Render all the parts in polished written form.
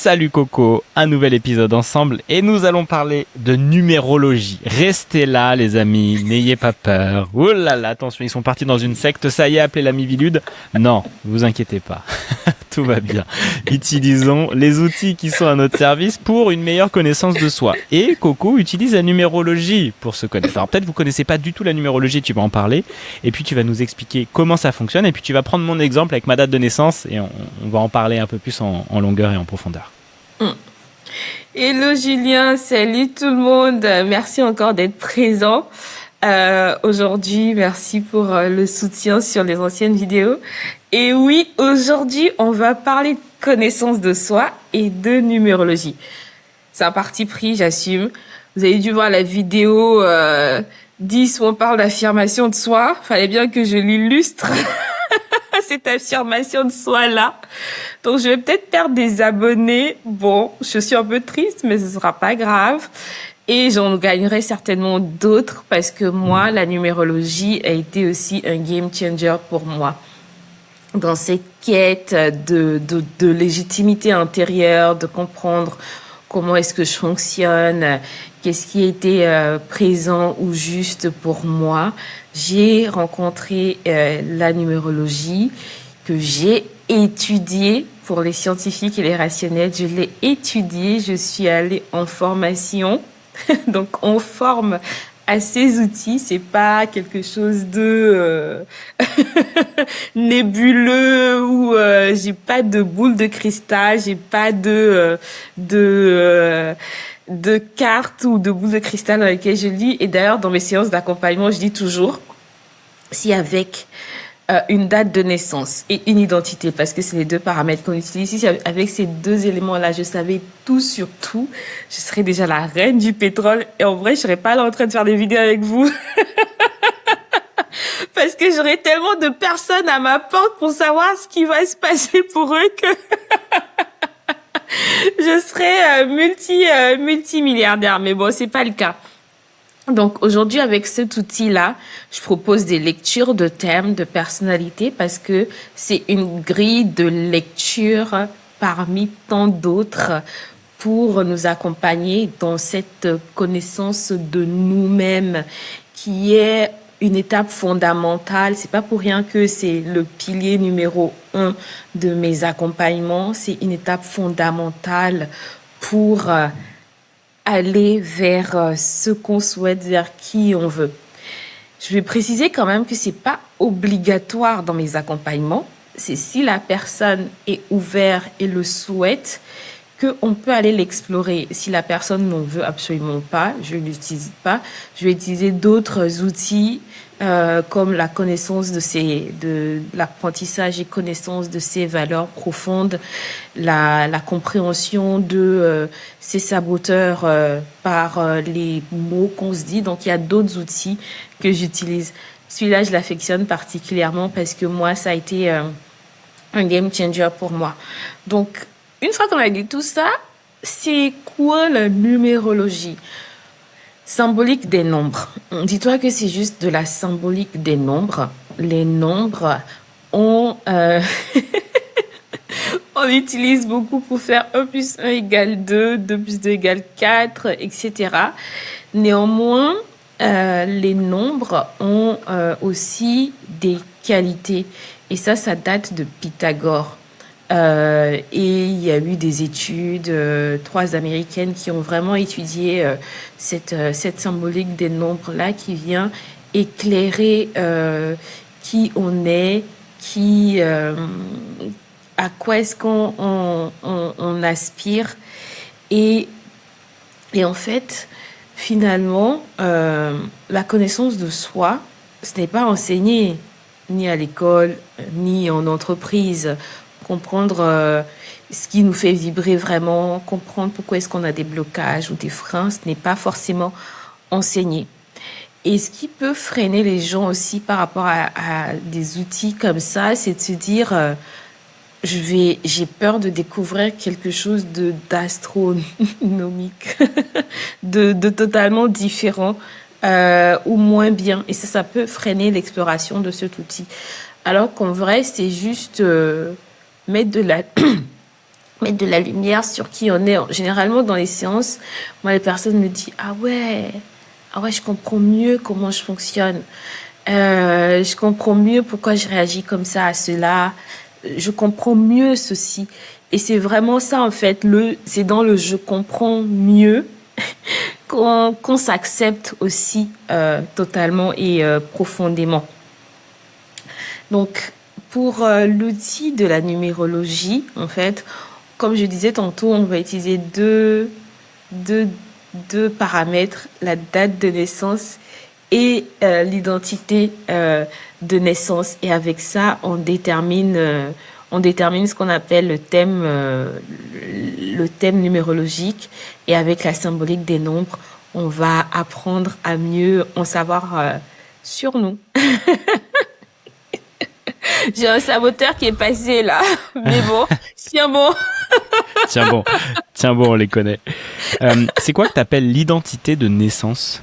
Salut Coco, un nouvel épisode ensemble et nous allons parler de numérologie. Restez là les amis, n'ayez pas peur. Oh là là, attention, ils sont partis dans une secte, ça y est, appelez l'ami Vilude. Non, vous inquiétez pas, tout va bien. Utilisons les outils qui sont à notre service pour une meilleure connaissance de soi. Et Coco utilise la numérologie pour se connaître. Alors peut-être vous connaissez pas du tout la numérologie, tu vas en parler et puis tu vas nous expliquer comment ça fonctionne et puis tu vas prendre mon exemple avec ma date de naissance et on va en parler un peu plus en longueur et en profondeur. Hello Julien, salut tout le monde. Merci encore d'être présent aujourd'hui. Merci pour le soutien sur les anciennes vidéos. Et oui, aujourd'hui, on va parler de connaissance de soi et de numérologie. C'est un parti pris, j'assume. Vous avez dû voir la vidéo 10 où on parle d'affirmation de soi. Fallait bien que je l'illustre. Cette affirmation de soi-là. Donc, je vais peut-être perdre des abonnés. Bon, je suis un peu triste, mais ce sera pas grave. Et j'en gagnerai certainement d'autres parce que moi, la numérologie a été aussi un game changer pour moi. Dans cette quête de légitimité intérieure, de comprendre comment est-ce que je fonctionne, qu'est-ce qui était présent ou juste pour moi, j'ai rencontré la numérologie que j'ai étudiée pour les scientifiques et les rationnels. Je l'ai étudiée, je suis allée en formation. Donc, on forme à ces outils, c'est pas quelque chose de nébuleux où j'ai pas de boule de cristal, j'ai pas de cartes ou de boules de cristal dans lesquelles je lis. Et d'ailleurs, dans mes séances d'accompagnement, je dis toujours si avec une date de naissance et une identité, parce que c'est les deux paramètres qu'on utilise. Si avec ces deux éléments-là, je savais tout sur tout, je serais déjà la reine du pétrole. Et en vrai, je serais pas là en train de faire des vidéos avec vous. Parce que j'aurais tellement de personnes à ma porte pour savoir ce qui va se passer pour eux que je serais multimilliardaire. Mais bon, c'est pas le cas. Donc aujourd'hui, avec cet outil-là, je propose des lectures de thèmes, de personnalités, parce que c'est une grille de lecture parmi tant d'autres pour nous accompagner dans cette connaissance de nous-mêmes qui est une étape fondamentale. C'est pas pour rien que c'est le pilier numéro 1 de mes accompagnements. C'est une étape fondamentale pour aller vers ce qu'on souhaite, vers qui on veut. Je vais préciser quand même que c'est pas obligatoire dans mes accompagnements. C'est si la personne est ouverte et le souhaite qu'on peut aller l'explorer. Si la personne n'en veut absolument pas, je l'utilise pas. Je vais utiliser d'autres outils comme la connaissance de l'apprentissage et connaissance de ses valeurs profondes, la compréhension de ses saboteurs par les mots qu'on se dit. Donc il y a d'autres outils que j'utilise. Celui-là, je l'affectionne particulièrement parce que moi, ça a été un game changer pour moi. Donc une fois qu'on a dit tout ça, c'est quoi la numérologie? Symbolique des nombres. Dis-toi que c'est juste de la symbolique des nombres. Les nombres ont... on utilise beaucoup pour faire 1 plus 1 égale 2, 2 plus 2 égale 4, etc. Néanmoins, les nombres ont aussi des qualités. Et ça date de Pythagore. Et il y a eu des études, 3 américaines qui ont vraiment étudié cette symbolique des nombres-là qui vient éclairer qui on est, à quoi est-ce qu'on aspire. Et en fait, finalement, la connaissance de soi, ce n'est pas enseigné ni à l'école, ni en entreprise. Comprendre ce qui nous fait vibrer vraiment, comprendre pourquoi est-ce qu'on a des blocages ou des freins, ce n'est pas forcément enseigné. Et ce qui peut freiner les gens aussi par rapport à des outils comme ça, c'est de se dire j'ai peur de découvrir quelque chose d'astronomique, de totalement différent ou moins bien. Et ça peut freiner l'exploration de cet outil. Alors qu'en vrai, c'est juste mettre de la mettre de la lumière sur qui on est. Généralement, dans les séances, moi, les personnes me disent, ah ouais, je comprends mieux comment je fonctionne. Je comprends mieux pourquoi je réagis comme ça à cela. Je comprends mieux ceci. Et c'est vraiment ça, en fait. C'est dans le je comprends mieux qu'on s'accepte aussi totalement et profondément. Donc, pour l'outil de la numérologie, en fait, comme je disais tantôt, on va utiliser deux paramètres, la date de naissance et l'identité de naissance. Et avec ça, on détermine ce qu'on appelle le thème numérologique. Et avec la symbolique des nombres, on va apprendre à mieux en savoir sur nous. J'ai un saboteur qui est passé là, mais bon, tiens bon. Tiens bon, on les connaît. C'est quoi que t'appelles l'identité de naissance?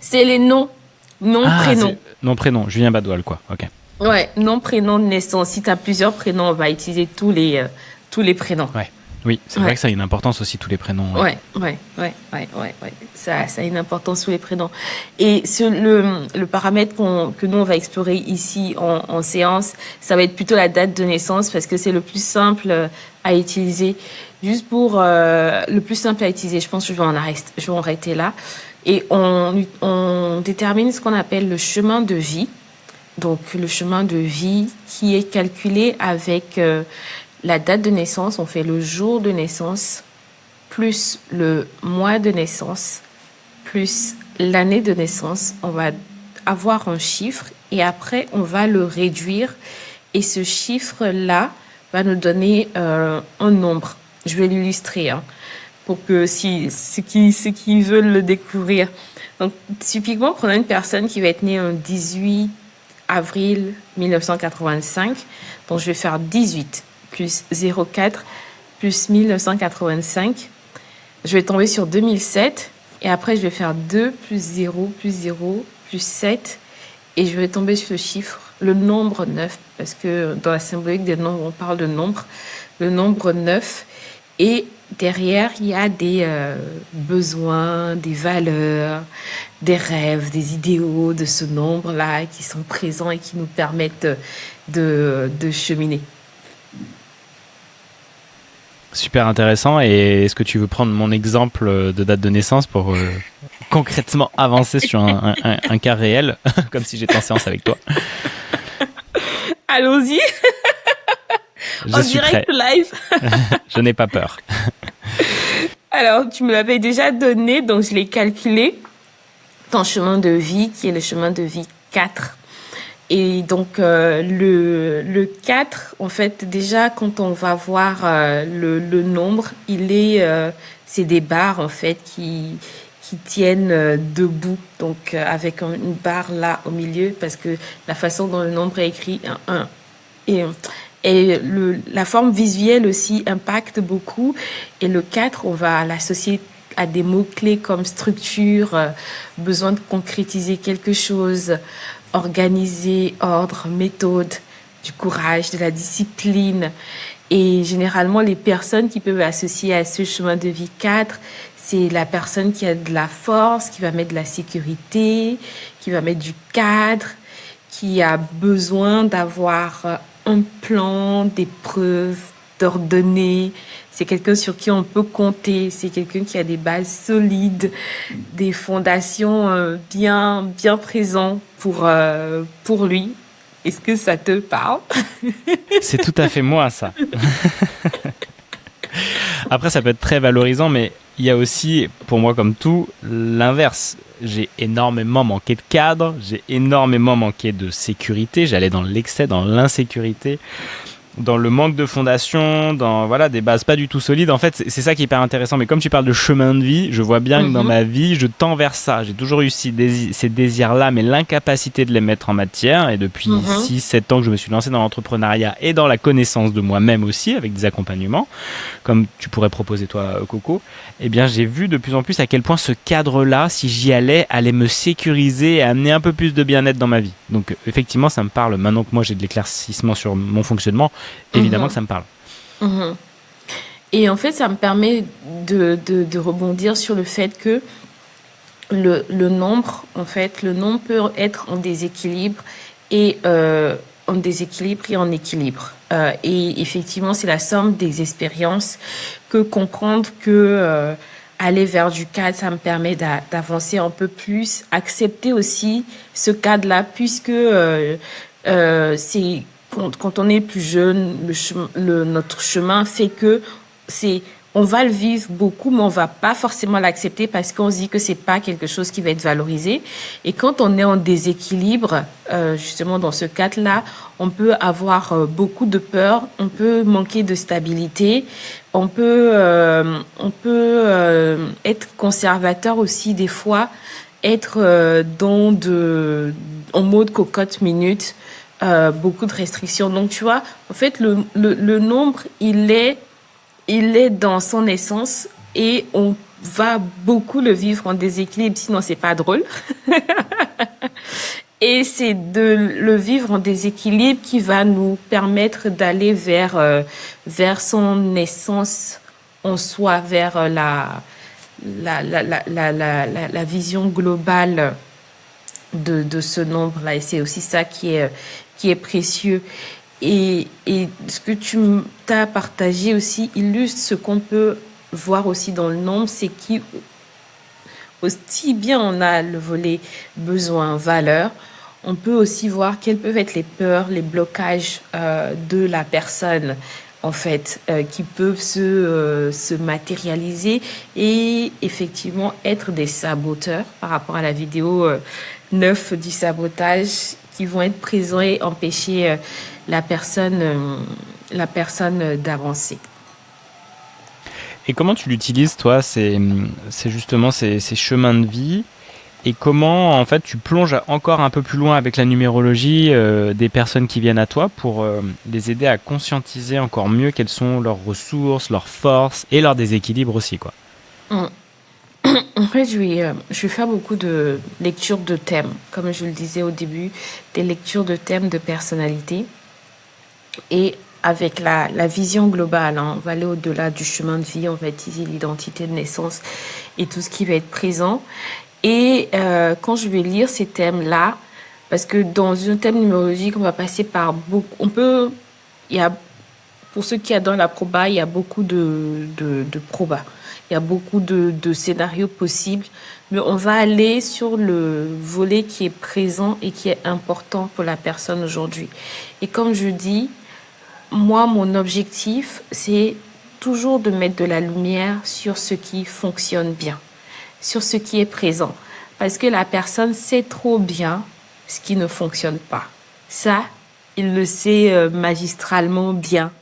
C'est les noms, prénoms. Nom, prénom, Julien Badoil, quoi. Ok. Ouais, nom, prénom de naissance. Si t'as plusieurs prénoms, on va utiliser tous les prénoms. Ouais. Oui, c'est vrai que ça a une importance aussi, tous les prénoms. Ouais. Ça a une importance, tous les prénoms. Et le paramètre que nous, on va explorer ici en séance, ça va être plutôt la date de naissance parce que c'est le plus simple à utiliser. Juste pour le plus simple à utiliser, je pense que je vais en arrêter là. Et on détermine ce qu'on appelle le chemin de vie. Donc, le chemin de vie qui est calculé avec la date de naissance. On fait le jour de naissance plus le mois de naissance plus l'année de naissance. On va avoir un chiffre et après, on va le réduire. Et ce chiffre-là va nous donner un nombre. Je vais l'illustrer pour que ceux qui veulent le découvrir. Donc, typiquement, prenons une personne qui va être née un 18 avril 1985. Donc, je vais faire 18 plus 04 plus 1985. Je vais tomber sur 2007. Et après, je vais faire 2 plus 0 plus 0 plus 7. Et je vais tomber sur le chiffre, le nombre 9. Parce que dans la symbolique des nombres, on parle de nombre. Le nombre 9. Et derrière, il y a des besoins, des valeurs, des rêves, des idéaux de ce nombre-là qui sont présents et qui nous permettent de cheminer. Super intéressant. Et est-ce que tu veux prendre mon exemple de date de naissance pour concrètement avancer sur un cas réel, comme si j'étais en séance avec toi? Allons-y. En direct live. Je n'ai pas peur. Alors, tu me l'avais déjà donné, donc je l'ai calculé. Ton chemin de vie, qui est le chemin de vie 4. Et donc, le 4, en fait, déjà, quand on va voir le nombre, c'est des barres, en fait, qui tiennent debout. Donc, avec une barre là au milieu, parce que la façon dont le nombre est écrit, 1. Et la forme visuelle aussi impacte beaucoup. Et le 4, on va l'associer à des mots-clés comme structure, besoin de concrétiser quelque chose, organiser, ordre, méthode, du courage, de la discipline. Et généralement, les personnes qui peuvent associer à ce chemin de vie 4, c'est la personne qui a de la force, qui va mettre de la sécurité, qui va mettre du cadre, qui a besoin d'avoir un plan, des preuves, d'ordonner. C'est quelqu'un sur qui on peut compter. C'est quelqu'un qui a des bases solides, des fondations bien présentes pour lui. Est-ce que ça te parle? C'est tout à fait moi, ça. Après, ça peut être très valorisant, mais il y a aussi, pour moi comme tout, l'inverse. J'ai énormément manqué de cadre, j'ai énormément manqué de sécurité, j'allais dans l'excès, dans l'insécurité, dans le manque de fondation, dans des bases pas du tout solides. En fait, c'est ça qui est hyper intéressant. Mais comme tu parles de chemin de vie, je vois bien que dans ma vie, je tends vers ça. J'ai toujours eu ces désirs-là, mais l'incapacité de les mettre en matière. Et depuis 6-7 ans que je me suis lancé dans l'entrepreneuriat et dans la connaissance de moi-même aussi, avec des accompagnements, comme tu pourrais proposer toi, Coco, eh bien, j'ai vu de plus en plus à quel point ce cadre-là, si j'y allais me sécuriser et amener un peu plus de bien-être dans ma vie. Donc, effectivement, ça me parle. Maintenant que moi, j'ai de l'éclaircissement sur mon fonctionnement, évidemment que ça me parle. Et en fait, ça me permet de rebondir sur le fait que le nombre, en fait, le nombre peut être en déséquilibre et en équilibre. Et effectivement, c'est la somme des expériences que comprendre que aller vers du cadre, ça me permet d'avancer un peu plus, accepter aussi ce cadre-là, puisque c'est quand on est plus jeune, notre chemin fait que c'est on va le vivre beaucoup, mais on va pas forcément l'accepter parce qu'on se dit que c'est pas quelque chose qui va être valorisé. Et quand on est en déséquilibre, justement dans ce cadre-là, on peut avoir beaucoup de peur, on peut manquer de stabilité, on peut être conservateur aussi des fois, être en mode cocotte minute, beaucoup de restrictions. Donc tu vois, en fait le nombre il est dans son essence et on va beaucoup le vivre en déséquilibre, sinon c'est pas drôle. Et c'est de le vivre en déséquilibre qui va nous permettre d'aller vers son essence en soi, vers la vision globale de ce nombre-là. Et c'est aussi ça qui est précieux. Et ce que tu t'as partagé aussi illustre ce qu'on peut voir aussi dans le nombre, c'est qui aussi bien on a le volet besoin, valeur, on peut aussi voir quelles peuvent être les peurs, les blocages de la personne en fait, qui peuvent se matérialiser et effectivement être des saboteurs par rapport à la vidéo 9 du sabotage qui vont être présents et empêcher la personne d'avancer. Et comment tu l'utilises, toi, c'est justement ces chemins de vie? Et comment, en fait, tu plonges encore un peu plus loin avec la numérologie des personnes qui viennent à toi pour les aider à conscientiser encore mieux quelles sont leurs ressources, leurs forces et leurs déséquilibres aussi, quoi. En fait, je vais faire beaucoup de lectures de thèmes, comme je le disais au début, des lectures de thèmes de personnalité. Et avec la vision globale, hein, on va aller au-delà du chemin de vie, on va utiliser l'identité de naissance et tout ce qui va être présent. Et quand je vais lire ces thèmes-là, parce que dans un thème numérologique, on va passer par beaucoup, il y a, pour ceux qui adorent la proba, il y a beaucoup de proba. Il y a beaucoup de scénarios possibles, mais on va aller sur le volet qui est présent et qui est important pour la personne aujourd'hui. Et comme je dis, moi, mon objectif, c'est toujours de mettre de la lumière sur ce qui fonctionne bien, sur ce qui est présent. Parce que la personne sait trop bien ce qui ne fonctionne pas. Ça, il le sait magistralement bien.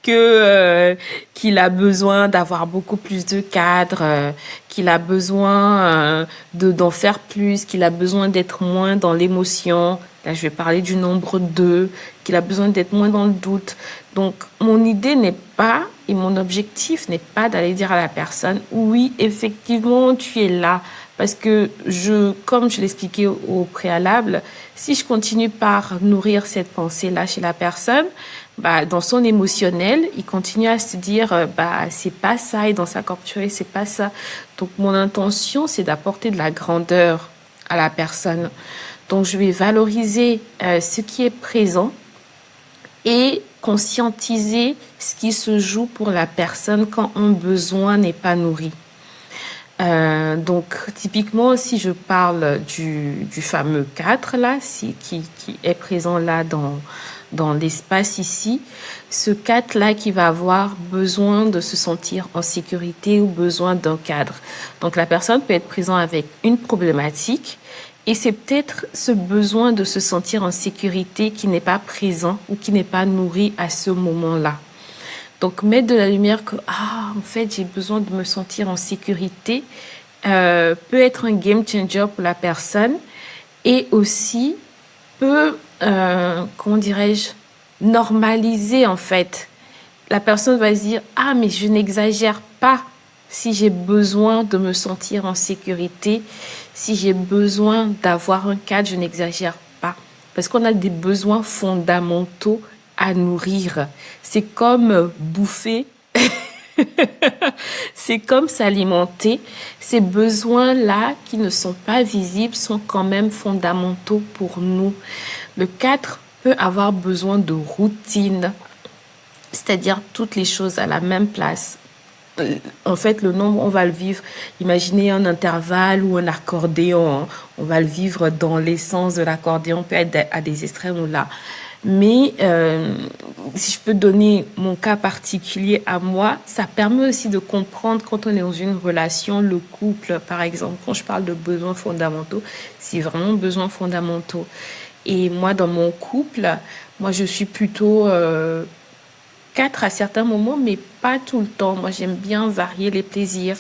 Qu'il a besoin d'avoir beaucoup plus de cadres, qu'il a besoin d'en faire plus, qu'il a besoin d'être moins dans l'émotion. Là, je vais parler du nombre 2, qu'il a besoin d'être moins dans le doute. Donc, mon idée n'est pas, et mon objectif n'est pas d'aller dire à la personne, oui, effectivement, tu es là. Parce que comme je l'expliquais au préalable, si je continue par nourrir cette pensée-là chez la personne, dans son émotionnel, il continue à se dire, c'est pas ça, et dans sa corporelle, c'est pas ça. Donc, mon intention, c'est d'apporter de la grandeur à la personne. Donc, je vais valoriser ce qui est présent et conscientiser ce qui se joue pour la personne quand un besoin n'est pas nourri. Donc, typiquement, si je parle du fameux 4, là, qui est présent là dans l'espace ici, ce 4-là qui va avoir besoin de se sentir en sécurité ou besoin d'un cadre. Donc, la personne peut être présente avec une problématique et c'est peut-être ce besoin de se sentir en sécurité qui n'est pas présent ou qui n'est pas nourri à ce moment-là. Donc, mettre de la lumière que, en fait, j'ai besoin de me sentir en sécurité peut être un game changer pour la personne et aussi peut, comment dirais-je, normaliser, en fait. La personne va se dire, mais je n'exagère pas si j'ai besoin de me sentir en sécurité, si j'ai besoin d'avoir un cadre, je n'exagère pas. Parce qu'on a des besoins fondamentaux à nourrir. C'est comme bouffer. C'est comme s'alimenter. Ces besoins-là qui ne sont pas visibles sont quand même fondamentaux pour nous. Le 4 peut avoir besoin de routine, c'est-à-dire toutes les choses à la même place. En fait, le nombre, on va le vivre. Imaginez un intervalle ou un accordéon. Hein. On va le vivre dans l'essence de l'accordéon, peut être à des extrêmes ou là. Mais si je peux donner mon cas particulier à moi, ça permet aussi de comprendre quand on est dans une relation, le couple, par exemple. Quand je parle de besoins fondamentaux, c'est vraiment besoins fondamentaux. Et moi, dans mon couple, moi, je suis plutôt 4 à certains moments, mais pas tout le temps. Moi, j'aime bien varier les plaisirs.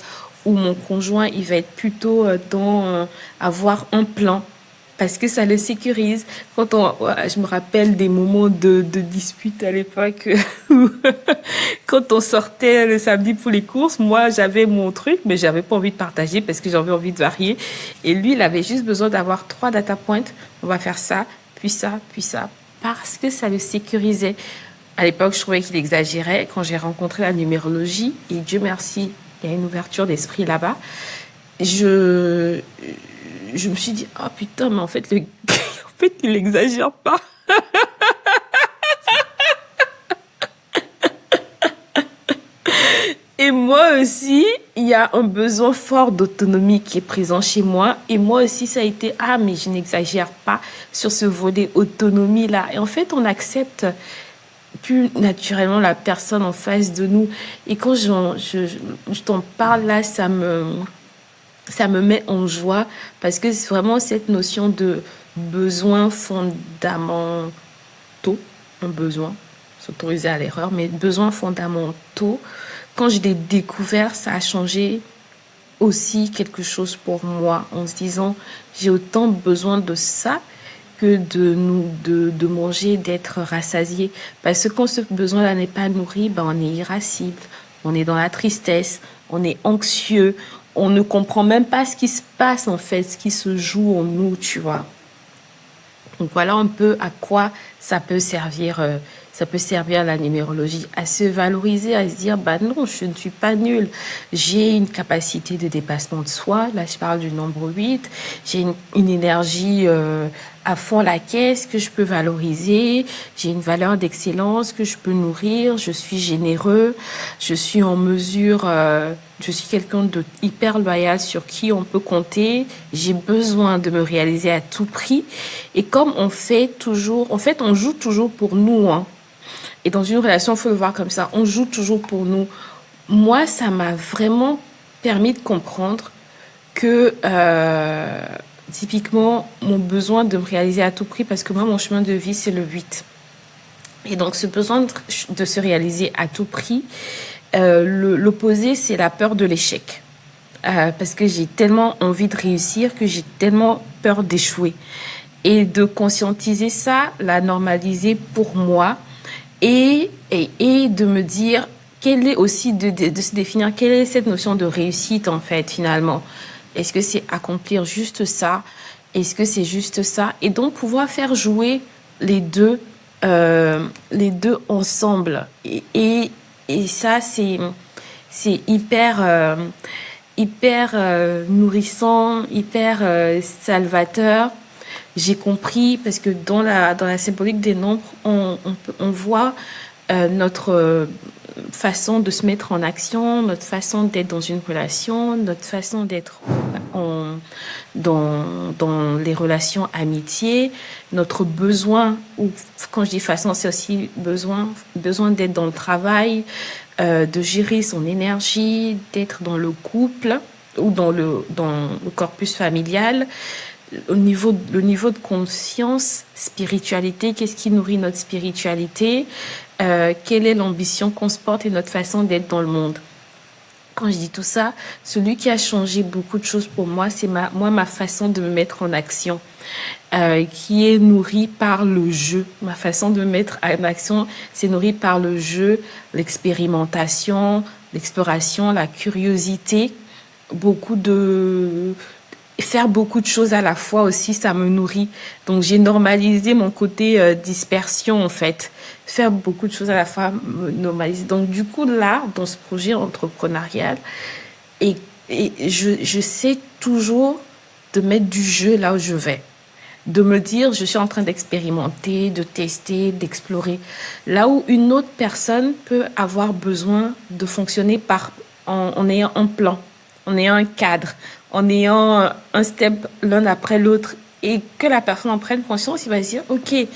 Ou mon conjoint, il va être plutôt dans avoir un plan parce que ça le sécurise. Je me rappelle des moments de dispute à l'époque où quand on sortait le samedi pour les courses, moi j'avais mon truc, mais j'avais pas envie de partager parce que j'avais envie de varier. Et lui, il avait juste besoin d'avoir 3 data points. On va faire ça, puis ça, puis ça, parce que ça le sécurisait. À l'époque, je trouvais qu'il exagérait. Quand j'ai rencontré la numérologie, et Dieu merci, il y a une ouverture d'esprit là-bas, je me suis dit, oh putain, mais en fait, en fait, il exagère pas. Et moi aussi, il y a un besoin fort d'autonomie qui est présent chez moi. Et moi aussi, ça a été, ah, mais je n'exagère pas sur ce volet autonomie-là. Et en fait, on accepte plus naturellement la personne en face de nous. Et quand je t'en parle là, ça me met en joie parce que c'est vraiment cette notion de besoins fondamentaux, un besoin, s'autoriser à l'erreur, mais besoins fondamentaux. Quand je l'ai découvert, ça a changé aussi quelque chose pour moi en se disant j'ai autant besoin de ça que de manger, d'être rassasié. Parce que quand ce besoin-là n'est pas nourri, ben on est irascible, on est dans la tristesse, on est anxieux, on ne comprend même pas ce qui se passe en fait, ce qui se joue en nous, tu vois. Donc voilà un peu à quoi ça peut servir la numérologie, à se valoriser, à se dire bah non, je ne suis pas nulle. J'ai une capacité de dépassement de soi, là je parle du nombre 8, j'ai une énergie à fond la caisse que je peux valoriser, j'ai une valeur d'excellence que je peux nourrir, je suis généreux, je suis en mesure je suis quelqu'un de hyper loyal sur qui on peut compter. J'ai besoin de me réaliser à tout prix. Et comme on joue toujours pour nous, hein. Et dans une relation, il faut le voir comme ça. On joue toujours pour nous. Moi, ça m'a vraiment permis de comprendre que, typiquement, mon besoin de me réaliser à tout prix, parce que moi, mon chemin de vie, c'est le 8. Et donc, ce besoin de se réaliser à tout prix, l'opposé, c'est la peur de l'échec. Parce que j'ai tellement envie de réussir que j'ai tellement peur d'échouer. Et de conscientiser ça, la normaliser pour moi et de me dire quelle est aussi de se définir quelle est cette notion de réussite en fait finalement. Est-ce que c'est accomplir juste ça? Est-ce que c'est juste ça? Et donc pouvoir faire jouer les deux ensemble. Et ça, c'est hyper nourrissant, hyper salvateur. J'ai compris parce que dans la symbolique des nombres, on voit notre façon de se mettre en action, notre façon d'être dans une relation, notre façon d'être dans les relations amitiés, notre besoin, ou quand je dis façon, c'est aussi besoin d'être dans le travail, de gérer son énergie, d'être dans le couple ou dans le corpus familial. Le niveau de conscience, spiritualité, qu'est-ce qui nourrit notre spiritualité, quelle est l'ambition qu'on se porte et notre façon d'être dans le monde. Quand je dis tout ça, celui qui a changé beaucoup de choses pour moi, c'est ma façon de me mettre en action, qui est nourrie par le jeu. Ma façon de me mettre en action, c'est nourri par le jeu, l'expérimentation, l'exploration, la curiosité, beaucoup de faire beaucoup de choses à la fois aussi, ça me nourrit. Donc, j'ai normalisé mon côté dispersion, en fait. Faire beaucoup de choses à la fois me normalise. Donc, du coup, là, dans ce projet entrepreneurial, et, je sais toujours de mettre du jeu là où je vais. De me dire, je suis en train d'expérimenter, de tester, d'explorer. Là où une autre personne peut avoir besoin de fonctionner en ayant un plan, en ayant un cadre, en ayant un step l'un après l'autre, et que la personne en prenne conscience, il va se dire, ok,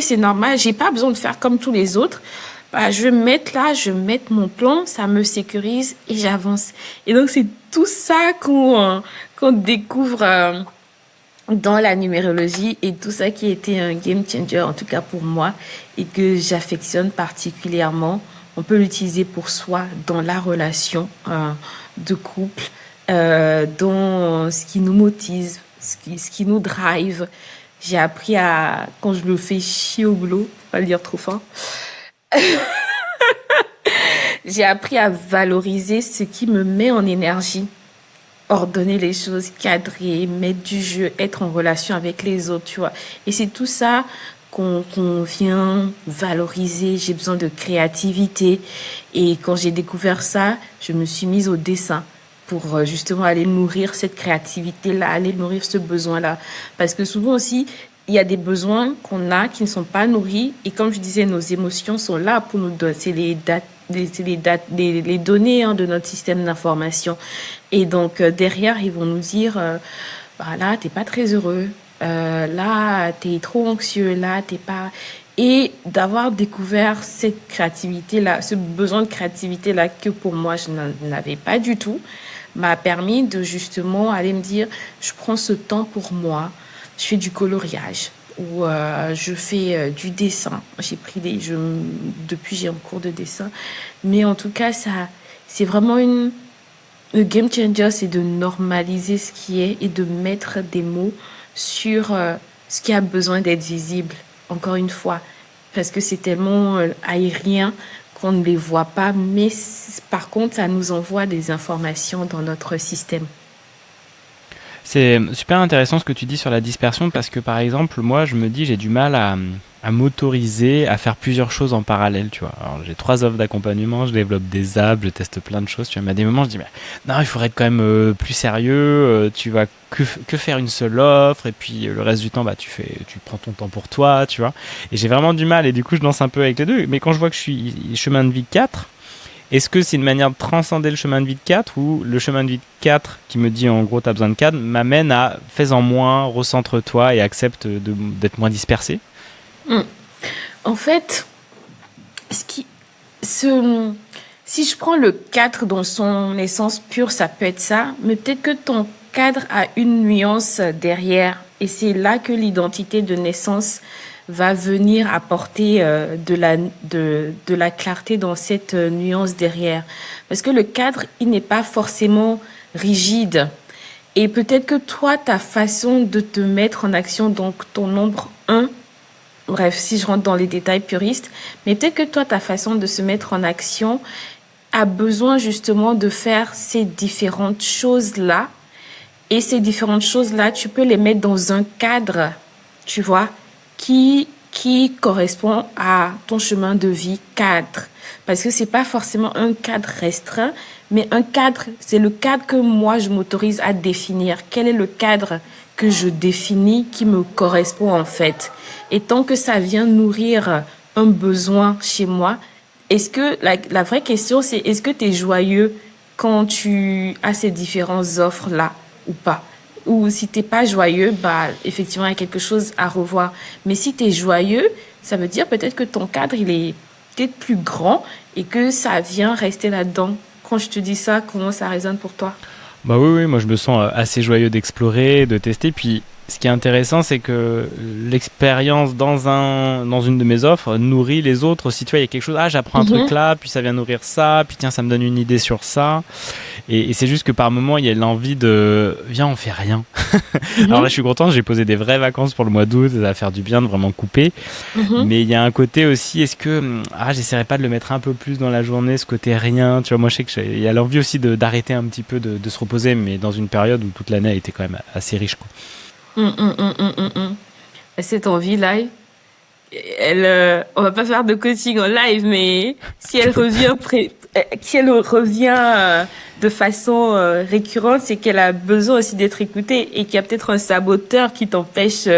c'est normal, j'ai pas besoin de faire comme tous les autres. Bah, je vais me mettre là, je vais mettre mon plan, ça me sécurise et j'avance. Et donc, c'est tout ça qu'on découvre dans la numérologie, et tout ça qui a été un game changer, en tout cas pour moi, et que j'affectionne particulièrement. On peut l'utiliser pour soi dans la relation de couple, dans ce qui nous motive, ce qui nous drive. J'ai appris quand je me fais chier au boulot, pas le dire trop fort, j'ai appris à valoriser ce qui me met en énergie, ordonner les choses, cadrer, mettre du jeu, être en relation avec les autres, tu vois. Et c'est tout ça qu'on vient valoriser. J'ai besoin de créativité. Et quand j'ai découvert ça, je me suis mise au dessin pour justement aller nourrir cette créativité-là, aller nourrir ce besoin-là. Parce que souvent aussi, il y a des besoins qu'on a qui ne sont pas nourris. Et comme je disais, nos émotions sont là pour nous donner, c'est les données de notre système d'information. Et donc, derrière, ils vont nous dire, bah, là, t'es pas très heureux. Là, t'es trop anxieux. Là, t'es pas... Et d'avoir découvert cette créativité-là, ce besoin de créativité-là que pour moi, je n'avais pas du tout, m'a permis de justement aller me dire, je prends ce temps pour moi, je fais du coloriage ou je fais du dessin. Depuis j'ai un cours de dessin, mais en tout cas ça, c'est vraiment le game changer, c'est de normaliser ce qui est et de mettre des mots sur ce qui a besoin d'être visible. Encore une fois, parce que c'est tellement aérien qu'on ne les voit pas, mais par contre, ça nous envoie des informations dans notre système. C'est super intéressant ce que tu dis sur la dispersion parce que par exemple, moi je me dis j'ai du mal à m'autoriser à faire plusieurs choses en parallèle, tu vois. Alors j'ai 3 offres d'accompagnement, je développe des apps, je teste plein de choses, tu vois. Mais à des moments je dis mais non, il faudrait être quand même plus sérieux, tu vas que faire une seule offre et puis le reste du temps bah tu prends ton temps pour toi, tu vois. Et j'ai vraiment du mal et du coup je danse un peu avec les deux. Mais quand je vois que je suis chemin de vie 4, est-ce que c'est une manière de transcender le chemin de vie de 4 ou le chemin de vie de 4 qui me dit en gros t'as besoin de 4 m'amène à fais-en moins, recentre-toi et accepte d'être moins dispersé? En fait, ce qui, ce, si je prends le 4 dans son essence pure, ça peut être ça, mais peut-être que ton cadre a une nuance derrière. Et c'est là que l'identité de naissance va venir apporter de la clarté dans cette nuance derrière. Parce que le cadre, il n'est pas forcément rigide. Et peut-être que toi, ta façon de te mettre en action, donc ton nombre 1, bref, si je rentre dans les détails puristes, mais peut-être que toi, ta façon de se mettre en action a besoin justement de faire ces différentes choses-là. Et ces différentes choses-là, tu peux les mettre dans un cadre, tu vois, qui correspond à ton chemin de vie cadre. Parce que c'est pas forcément un cadre restreint, mais un cadre, c'est le cadre que moi je m'autorise à définir. Quel est le cadre que je définis qui me correspond en fait? Et tant que ça vient nourrir un besoin chez moi, est-ce que la vraie question c'est est-ce que tu es joyeux quand tu as ces différentes offres là ou pas? Ou si t'es pas joyeux, bah effectivement il y a quelque chose à revoir. Mais si t'es joyeux, ça veut dire peut-être que ton cadre il est peut-être plus grand et que ça vient rester là-dedans. Quand je te dis ça, comment ça résonne pour toi? Bah oui, moi je me sens assez joyeux d'explorer, de tester. Puis ce qui est intéressant, c'est que l'expérience dans une de mes offres nourrit les autres. Si tu vois, il y a quelque chose, j'apprends un truc là, puis ça vient nourrir ça, puis tiens, ça me donne une idée sur ça. Et c'est juste que par moment, il y a l'envie de, viens, on fait rien. Alors là, je suis content, j'ai posé des vraies vacances pour le mois d'août, ça va faire du bien de vraiment couper. Mais il y a un côté aussi, est-ce que, j'essaierai pas de le mettre un peu plus dans la journée, ce côté rien. Tu vois, moi, je sais qu'il y a l'envie aussi d'arrêter un petit peu, de se reposer, mais dans une période où toute l'année a été quand même assez riche, quoi. Cette envie-là, on va pas faire de coaching en live, mais si elle revient de façon récurrente, c'est qu'elle a besoin aussi d'être écoutée et qu'il y a peut-être un saboteur qui t'empêche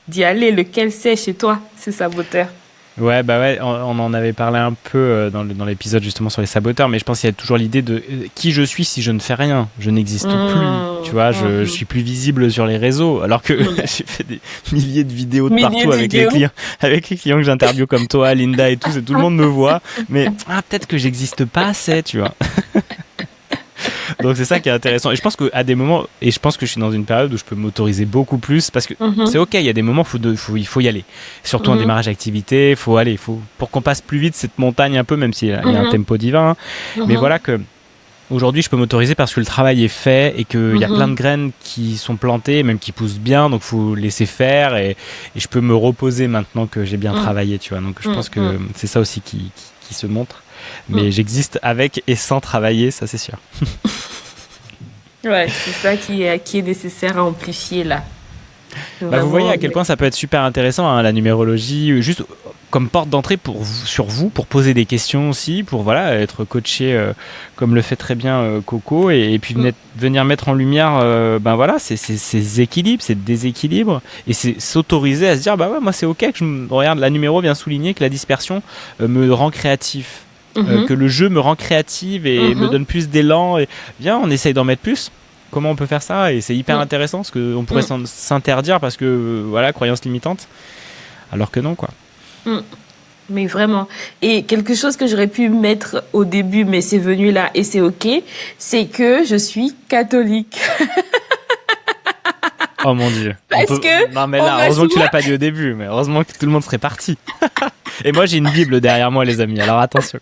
d'y aller. Lequel c'est chez toi, ce saboteur? Ouais, on en avait parlé un peu dans l'épisode justement sur les saboteurs, mais je pense qu'il y a toujours l'idée de qui je suis si je ne fais rien. Je n'existe plus, tu vois, je suis plus visible sur les réseaux, alors que j'ai fait des milliers de vidéos de partout avec les clients que j'interviewe comme toi, Linda et tout le monde me voit, mais peut-être que j'existe pas assez, tu vois. Donc c'est ça qui est intéressant. Et je pense qu'à des moments, et je pense que je suis dans une période où je peux m'autoriser beaucoup plus, parce que c'est ok, il y a des moments où il faut y aller. Surtout en démarrage d'activité, il faut aller, pour qu'on passe plus vite cette montagne un peu, même s'il y a un tempo divin. Mais voilà que aujourd'hui je peux m'autoriser parce que le travail est fait et qu'il y a plein de graines qui sont plantées, même qui poussent bien, donc il faut laisser faire et je peux me reposer maintenant que j'ai bien travaillé, tu vois. Donc je pense que c'est ça aussi qui se montre. Mais j'existe avec et sans travailler, ça c'est sûr. Ouais, c'est ça qui est nécessaire à amplifier là. Vous voyez à quel point ça peut être super intéressant, hein, la numérologie, juste comme porte d'entrée sur vous, pour poser des questions aussi, pour être coaché comme le fait très bien Coco, et puis venir mettre en lumière ces équilibres, ces déséquilibres, et c'est s'autoriser à se dire moi c'est ok que regarde, la numéro vient souligner que la dispersion me rend créatif. Que le jeu me rend créative et me donne plus d'élan, et viens, on essaye d'en mettre plus. Comment on peut faire ça? Et c'est hyper intéressant, parce qu'on pourrait s'interdire parce que croyance limitante, alors que non, quoi. Mais vraiment. Et quelque chose que j'aurais pu mettre au début, mais c'est venu là et c'est ok, c'est que je suis catholique. Oh mon Dieu. Non mais là, heureusement que tu l'as pas dit au début, mais heureusement que tout le monde serait parti. Et moi j'ai une Bible derrière moi, les amis, alors attention.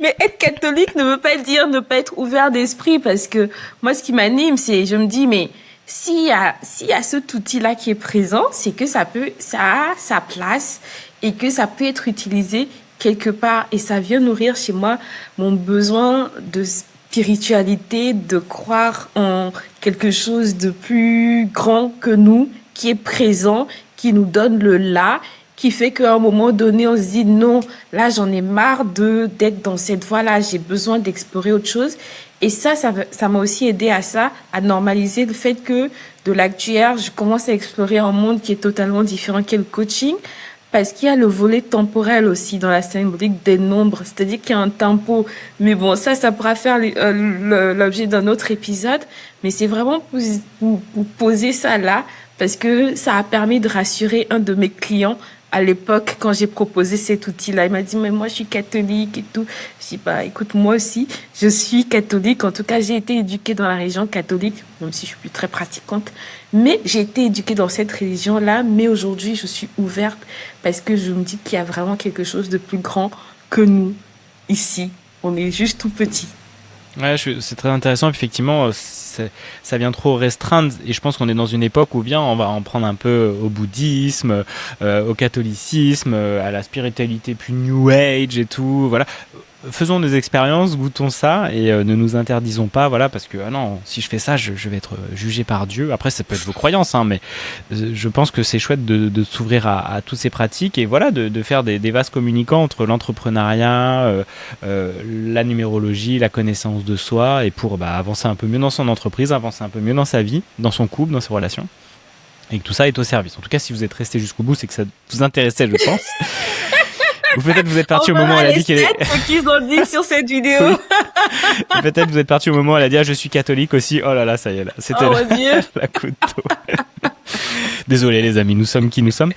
Mais être catholique ne veut pas dire ne pas être ouvert d'esprit, parce que moi ce qui m'anime, c'est, je me dis, mais s'il y a cet outil-là qui est présent, c'est que ça a sa place et que ça peut être utilisé quelque part, et ça vient nourrir chez moi mon besoin de spiritualité, de croire en quelque chose de plus grand que nous, qui est présent, qui nous donne le là, qui fait qu'à un moment donné, on se dit non, là j'en ai marre d'être dans cette voie-là, j'ai besoin d'explorer autre chose. Et ça m'a aussi aidé à ça, à normaliser le fait que de l'actuaire, je commence à explorer un monde qui est totalement différent qu'est le coaching, parce qu'il y a le volet temporel aussi dans la symbolique des nombres, c'est-à-dire qu'il y a un tempo. Mais bon, ça pourra faire l'objet d'un autre épisode, mais c'est vraiment pour poser ça là, parce que ça a permis de rassurer un de mes clients à l'époque, quand j'ai proposé cet outil-là. Il m'a dit, mais moi, je suis catholique et tout. Je dis, écoute, moi aussi, je suis catholique. En tout cas, j'ai été éduquée dans la religion catholique, même si je suis plus très pratiquante. Mais j'ai été éduquée dans cette religion-là. Mais aujourd'hui, je suis ouverte parce que je me dis qu'il y a vraiment quelque chose de plus grand que nous, ici. On est juste tout petit. Ouais, c'est très intéressant. Effectivement, ça vient trop restreindre, et je pense qu'on est dans une époque où on va en prendre un peu au bouddhisme, au catholicisme, à la spiritualité plus New Age et tout. Voilà. Faisons des expériences, goûtons ça, et ne nous interdisons pas, parce que non, si je fais ça, je vais être jugé par Dieu. Après, ça peut être vos croyances, hein, mais je pense que c'est chouette de s'ouvrir à toutes ces pratiques, et de faire des vases communicants entre l'entrepreneuriat, la numérologie, la connaissance de soi, et pour avancer un peu mieux dans son entreprise, avancer un peu mieux dans sa vie, dans son couple, dans ses relations, et que tout ça est au service. En tout cas, si vous êtes resté jusqu'au bout, c'est que ça vous intéressait, je pense. Ou peut-être vous êtes parti au moment où elle a dit qu'elle est... ce qu'ils ont dit sur cette vidéo. Peut-être vous êtes parti au moment où elle a dit je suis catholique aussi. Oh là là, ça y est là. C'était Dieu. la couteau. Désolé les amis, nous sommes qui nous sommes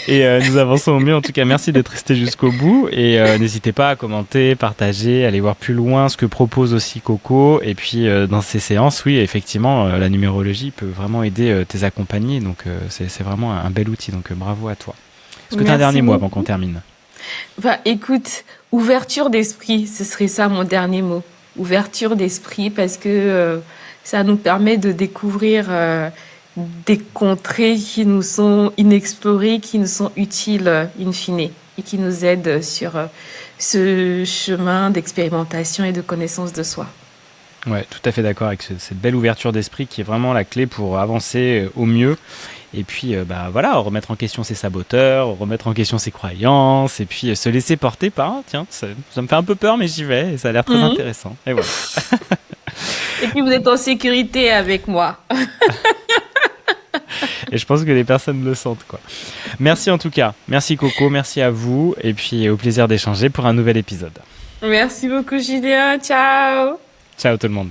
et nous avançons au mieux. En tout cas, merci d'être resté jusqu'au bout et n'hésitez pas à commenter, partager, aller voir plus loin ce que propose aussi Coco. Et puis dans ces séances, oui, effectivement, la numérologie peut vraiment aider tes accompagnés. Donc c'est vraiment un bel outil. Donc bravo à toi. Est-ce que tu as un dernier mot avant qu'on termine? Bah, écoute, ouverture d'esprit, ce serait ça mon dernier mot. Ouverture d'esprit parce que ça nous permet de découvrir des contrées qui nous sont inexplorées, qui nous sont utiles in fine et qui nous aident sur ce chemin d'expérimentation et de connaissance de soi. Ouais, tout à fait d'accord avec cette belle ouverture d'esprit qui est vraiment la clé pour avancer au mieux. Et puis, bah voilà, remettre en question ses saboteurs, remettre en question ses croyances, et puis se laisser porter par, tiens, ça me fait un peu peur, mais j'y vais, et ça a l'air très intéressant. Et voilà. Et puis vous êtes en sécurité avec moi. Et je pense que les personnes le sentent, quoi. Merci en tout cas. Merci Coco, merci à vous, et puis au plaisir d'échanger pour un nouvel épisode. Merci beaucoup, Julien. Ciao. Ciao tout le monde.